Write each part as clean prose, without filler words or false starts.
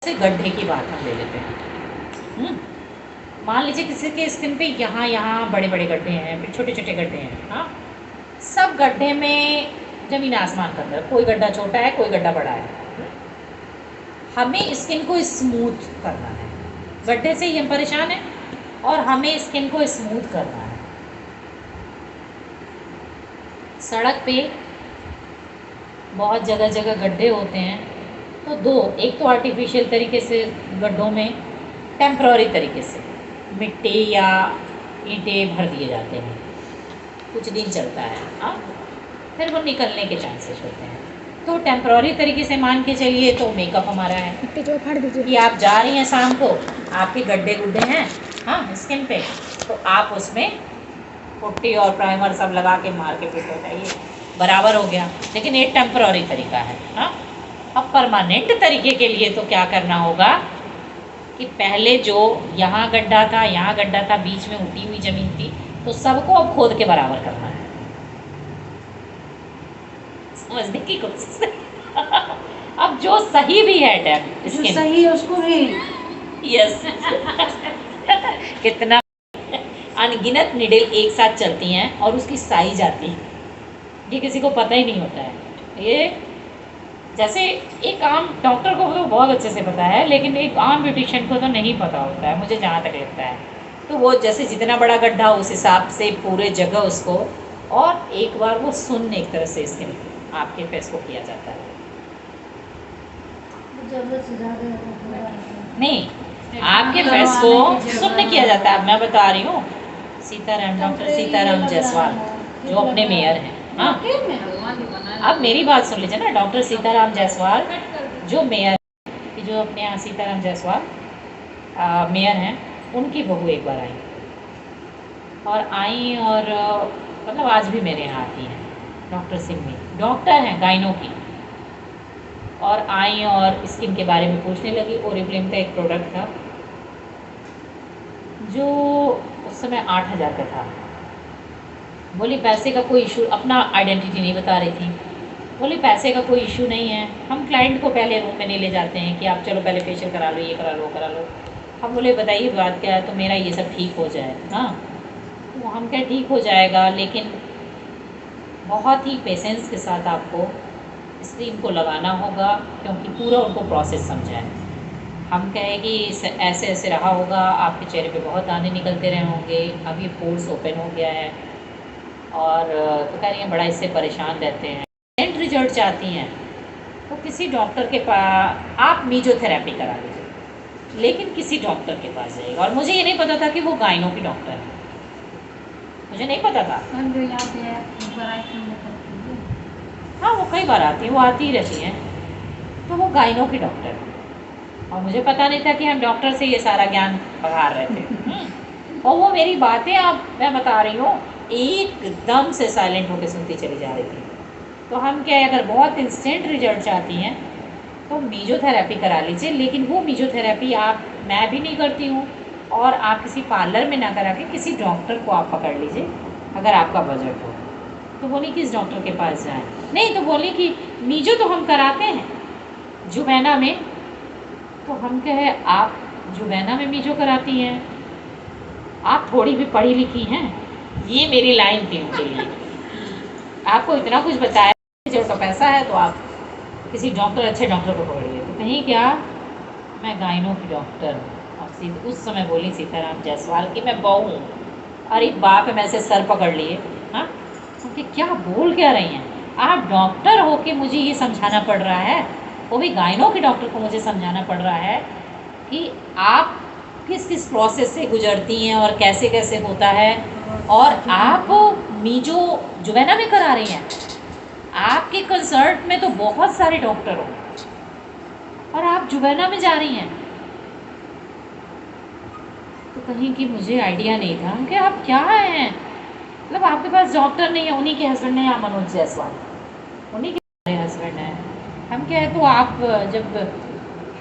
से गड्ढे की बात हम ले लेते हैं। मान लीजिए किसी के स्किन पे यहाँ यहाँ बड़े बड़े गड्ढे हैं, फिर छोटे छोटे गड्ढे हैं। हाँ, सब गड्ढे में ज़मीन आसमान का अंतर, कोई गड्ढा छोटा है, कोई गड्ढा बड़ा है। हमें स्किन को स्मूथ करना है, गड्ढे से ही हम परेशान हैं और हमें स्किन को स्मूथ करना है। सड़क पे बहुत जगह जगह गड्ढे होते हैं, तो दो, एक तो आर्टिफिशियल तरीके से गड्ढों में टेम्प्ररी तरीके से मिट्टी या ईंटें भर दिए जाते हैं, कुछ दिन चलता है। हाँ, फिर वो निकलने के चांसेस होते हैं। तो टेम्प्ररी तरीके से मान के चलिए तो मेकअप हमारा है कि आप जा रही हैं शाम को, आपके गड्ढे गुड्ढे हैं हाँ स्किन पे, तो आप उसमें पुट्टी और प्राइमर सब लगा के मार के फिट हो जाइए, बराबर हो गया। लेकिन ये टेम्प्ररी तरीका है। हाँ, अब परमानेंट तरीके के लिए तो क्या करना होगा कि पहले जो यहाँ गड्ढा था, यहाँ गड्ढा था, बीच में उठी हुई ज़मीन थी, तो सबको अब खोद के बराबर करना है। समझने की कोशिश अब जो सही भी है टैप जो सही है उसको भी यस कितना अनगिनत निडल एक साथ चलती हैं और उसकी साइज आती है, ये किसी को पता ही नहीं होता है। ये जैसे एक आम डॉक्टर को तो बहुत अच्छे से पता है, लेकिन एक आम ब्यूटिशियन को तो नहीं पता होता है, मुझे जहाँ तक लगता है। तो वो जैसे जितना बड़ा गड्ढा उस हिसाब से पूरे जगह उसको, और एक बार वो सुन एक तरह से स्किन आपके फेस को किया जाता है। नहीं, आपके फेस को सुन्न किया जाता है। मैं बता रही हूँ, सीताराम, डॉक्टर सीताराम जायसवाल जो अपने मेयर हैं। हाँ, अब मेरी बात सुन लीजिए ना, डॉक्टर सीताराम जायसवाल जो मेयर, जो अपने यहाँ सीताराम जायसवाल मेयर हैं, उनकी बहू एक बार आई और मतलब आज भी मेरे यहाँ आती हैं, डॉक्टर सिम्मी, डॉक्टर हैं गाइनो की, और आई और स्किन के बारे में पूछने लगी। ओरिफ्लेम का एक प्रोडक्ट था जो उस समय 8,000 का था। बोली पैसे का कोई इशू, अपना आइडेंटिटी नहीं बता रही थी। बोली पैसे का कोई इशू नहीं है, हम क्लाइंट को पहले रूम में नहीं ले जाते हैं कि आप चलो पहले फेशियल करा लो, ये करा लो, करा लो। हम बोले बताइए बात क्या है, तो मेरा ये सब ठीक हो जाए। हाँ, तो हम क्या ठीक हो जाएगा, लेकिन बहुत ही पेशेंस के साथ आपको स्क्रीन को लगाना होगा, क्योंकि पूरा उनको प्रोसेस समझाएं। हम कहें कि ऐसे ऐसे रहा होगा, आपके चेहरे पे बहुत दाने निकलते रहे होंगे, अब ये पोर्स ओपन हो गया है, और तो कह रही हैं बड़ा इससे परेशान रहते हैं, इंस्टेंट रिजल्ट चाहती हैं, तो किसी डॉक्टर के पास आप मीजोथेरेपी करा लीजिए, लेकिन किसी डॉक्टर के पास जाइएगा। और मुझे ये नहीं पता था कि वो गाइनो की डॉक्टर है, मुझे नहीं पता था। हाँ, वो कई बार आती है, वो आती ही रहती हैं, तो वो गाइनो की डॉक्टर है, और मुझे पता नहीं था कि हम डॉक्टर से ये सारा ज्ञान पढ़ा रहे थे। और वो मेरी बातें आप मैं बता रही हूँ एकदम से साइलेंट होकर सुनती चली जा रही थी। तो हम क्या है, अगर बहुत इंस्टेंट रिजल्ट चाहती हैं तो मीजोथेरेपी करा लीजिए, लेकिन वो मीजोथेरेपी मैं भी नहीं करती हूँ, और आप किसी पार्लर में ना करा के किसी डॉक्टर को आप पकड़ लीजिए अगर आपका बजट हो। तो बोली किस डॉक्टर के पास जाएं? नहीं, तो बोली कि मीजो तो हम कराते हैं जुबैना में। तो हम कहे आप जुबैना में मीजो कराती हैं, आप थोड़ी भी पढ़ी लिखी हैं? ये मेरी लाइन थी उनके लिए। आपको इतना कुछ बताया, जो का पैसा है तो आप किसी डॉक्टर, अच्छे डॉक्टर को पकड़िए। तो कहीं क्या, मैं गाइनो की डॉक्टर हूँ। और उस समय बोली सीताराम जायसवाल की मैं बहू हूँ। अरे बाप है, मैं से सर पकड़ लिए। हाँ, क्योंकि क्या बोल क्या रही हैं आप, डॉक्टर हो के मुझे ये समझाना पड़ रहा है, वो भी गाइनो के डॉक्टर को मुझे समझाना पड़ रहा है कि आप किस किस प्रोसेस से गुजरती हैं और कैसे कैसे होता है, और आप मीजो जुबैना में करा रही हैं। आपके कंसर्ट में तो बहुत सारे डॉक्टर हो और आप जुबैना में जा रही हैं। तो कहीं कि मुझे आइडिया नहीं था कि आप क्या हैं, मतलब आपके पास डॉक्टर नहीं है। उन्हीं के हस्बैंड हैं, या मनोज जायसवाल, उन्हीं के हस्बैंड हैं। हम क्या है, तो आप जब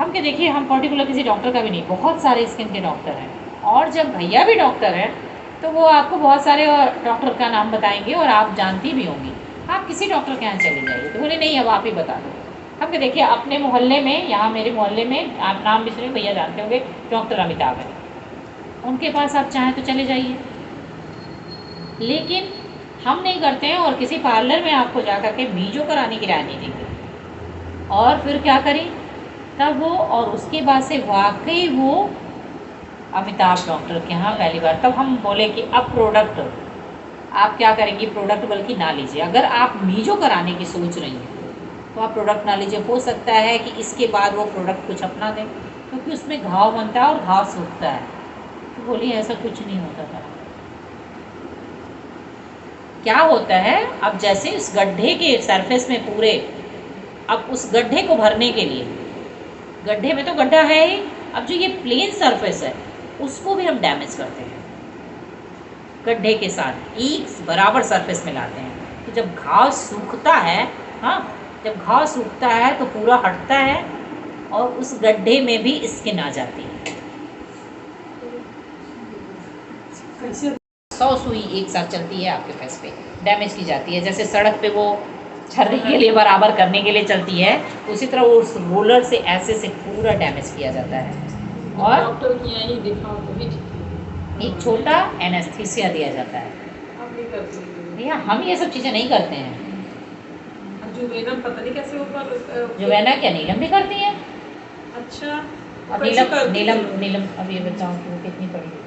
हम क्या, देखिए हम पर्टिकुलर किसी डॉक्टर का भी नहीं, बहुत सारे स्किन के डॉक्टर हैं, और जब भैया भी डॉक्टर हैं तो वो आपको बहुत सारे डॉक्टर का नाम बताएंगे और आप जानती भी होंगी, आप किसी डॉक्टर के यहाँ चले जाइए। तो बोले नहीं, अब आप ही बता दो। हम देखिए अपने मोहल्ले में, यहाँ मेरे मोहल्ले में, आप नाम भी सुने, भैया जानते होंगे, डॉक्टर अमिताभ है, उनके पास आप चाहें तो चले जाइए। लेकिन हम नहीं करते हैं, और किसी पार्लर में आपको जा कर के मीजो कराने की राय नहीं देंगे। और फिर क्या करें तब वो, और उसके बाद से वाकई वो अमिताभ डॉक्टर के यहाँ पहली बार, तब हम बोले कि अब प्रोडक्ट आप क्या करेंगी, प्रोडक्ट बल्कि ना लीजिए। अगर आप मीजो कराने की सोच रही हैं तो आप प्रोडक्ट ना लीजिए। हो सकता है कि इसके बाद वो प्रोडक्ट कुछ अपना दें, क्योंकि उसमें घाव बनता है और घाव सूखता है। तो बोलिए ऐसा कुछ नहीं होता था। क्या होता है, अब जैसे उस गड्ढे के सरफेस में पूरे, अब उस गड्ढे को भरने के लिए, गड्ढे में तो गड्ढा है ही, अब जो ये प्लेन सरफेस है उसको भी हम डैमेज करते हैं, गड्ढे के साथ एक बराबर सरफेस में लाते हैं। तो जब घाव सूखता है, हाँ, जब घाव सूखता है तो पूरा हटता है और उस गड्ढे में भी स्किन आ जाती है। 100 सुई एक साथ चलती है आपके फेस पे, डैमेज की जाती है। जैसे सड़क पे वो छर्री के लिए बराबर करने के लिए चलती है, उसी तरह वो उस रोलर से ऐसे से पूरा डैमेज किया जाता है। और डॉक्टर की यहाँ ही दिखाओ तो भी एक छोटा एनेस्थीसिया दिया जाता है। आप नहीं करते भैया हम ये सब चीज़ें नहीं करते हैं। जो वेनम पता नहीं कैसे ऊपर जो है ना, क्या नीलम भी करती है। अच्छा और नीलम नीलम नीलम अब ये बताओ कि वो कितनी पड़ी है।